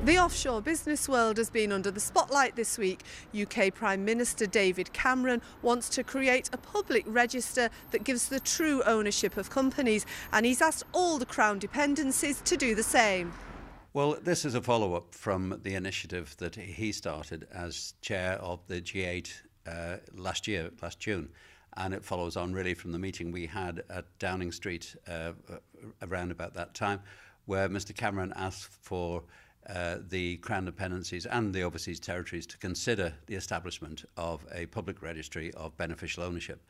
The offshore business world has been under the spotlight this week. UK Prime Minister David Cameron wants to create a public register that gives the true ownership of companies, and he's asked all the Crown dependencies to do the same. Well, this is a follow-up from the initiative that he started as chair of the G8 last June. And it follows on really from the meeting we had at Downing Street around about that time, where Mr Cameron asked for the Crown dependencies and the overseas territories to consider the establishment of a public registry of beneficial ownership.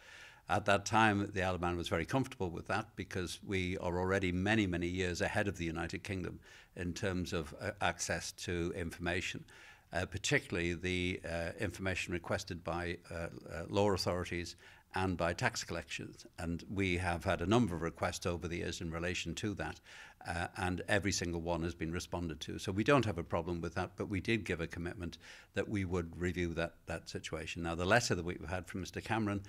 At that time, the Isle of Man was very comfortable with that because we are already many, many years ahead of the United Kingdom in terms of access to information, particularly the information requested by law authorities and by tax collections. And we have had a number of requests over the years in relation to that, and every single one has been responded to. So we don't have a problem with that, but we did give a commitment that we would review that situation. Now, the letter that we've had from Mr Cameron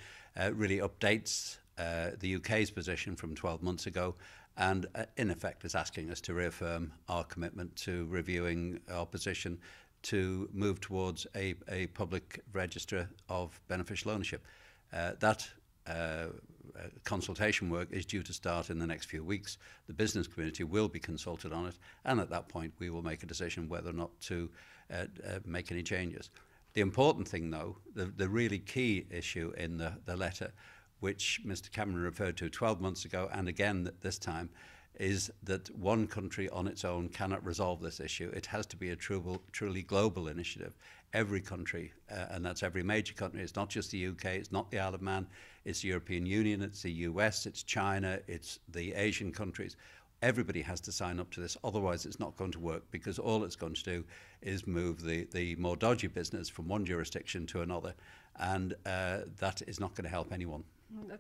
really updates the UK's position from 12 months ago, and in effect is asking us to reaffirm our commitment to reviewing our position to move towards a public register of beneficial ownership. That consultation work is due to start in the next few weeks. The business community will be consulted on it, and at that point we will make a decision whether or not to make any changes. The important thing, though, the really key issue in the letter, which Mr Cameron referred to 12 months ago and again this time, is that one country on its own cannot resolve this issue. It has to be a truly global initiative. Every country, and that's every major country, it's not just the UK, it's not the Isle of Man, it's the European Union, it's the US, it's China, it's the Asian countries. Everybody has to sign up to this, otherwise it's not going to work, because all it's going to do is move the more dodgy business from one jurisdiction to another, and that is not going to help anyone.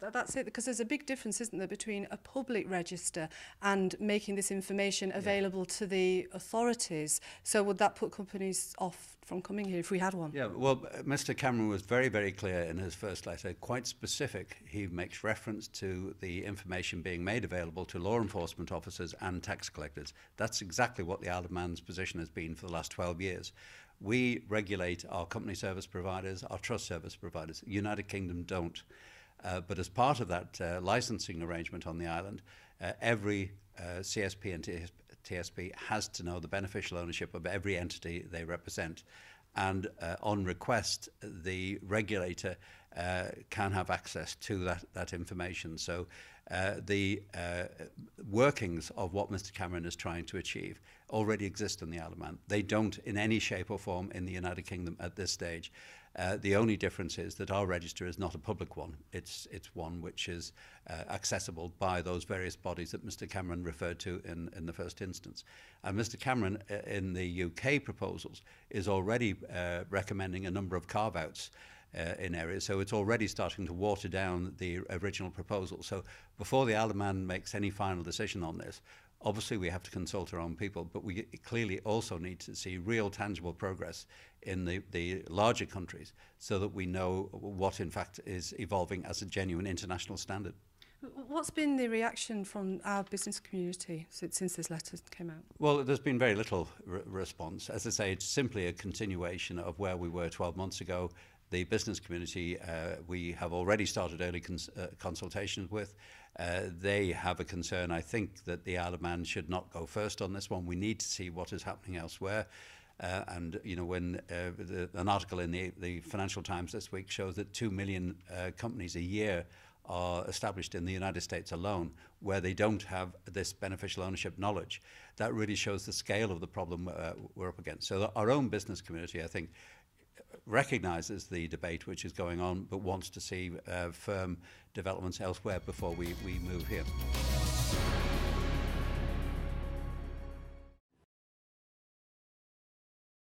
That's it, because there's a big difference, isn't there, between a public register and making this information available to the authorities. So would that put companies off from coming here if we had one? Yeah, well, Mr Cameron was very, very clear in his first letter, quite specific. He makes reference to the information being made available to law enforcement officers and tax collectors. That's exactly what the Isle of Man's position has been for the last 12 years. We regulate our company service providers, our trust service providers. The United Kingdom don't. But as part of that licensing arrangement on the island, every CSP and TSP has to know the beneficial ownership of every entity they represent. And on request, the regulator can have access to that information. So the workings of what Mr Cameron is trying to achieve already exist in the Isle of Man. They don't in any shape or form in the United Kingdom at this stage. The only difference is that our register is not a public one. It's one which is accessible by those various bodies that Mr Cameron referred to in the first instance. And Mr Cameron, in the UK proposals, is already recommending a number of carve-outs in areas. So it's already starting to water down the original proposal. So before the Isle of Man makes any final decision on this, obviously we have to consult our own people, but we clearly also need to see real tangible progress in the larger countries so that we know what in fact is evolving as a genuine international standard. What's been the reaction from our business community since this letter came out? Well, there's been very little response. As I say, it's simply a continuation of where we were 12 months ago. The business community we have already started early consultations with. They have a concern, I think, that the Isle of Man should not go first on this one. We need to see what is happening elsewhere. And, you know, when an article in the Financial Times this week shows that 2 million companies a year are established in the United States alone where they don't have this beneficial ownership knowledge, that really shows the scale of the problem we're up against. So our own business community, I think, recognises the debate which is going on, but wants to see firm developments elsewhere before we move here.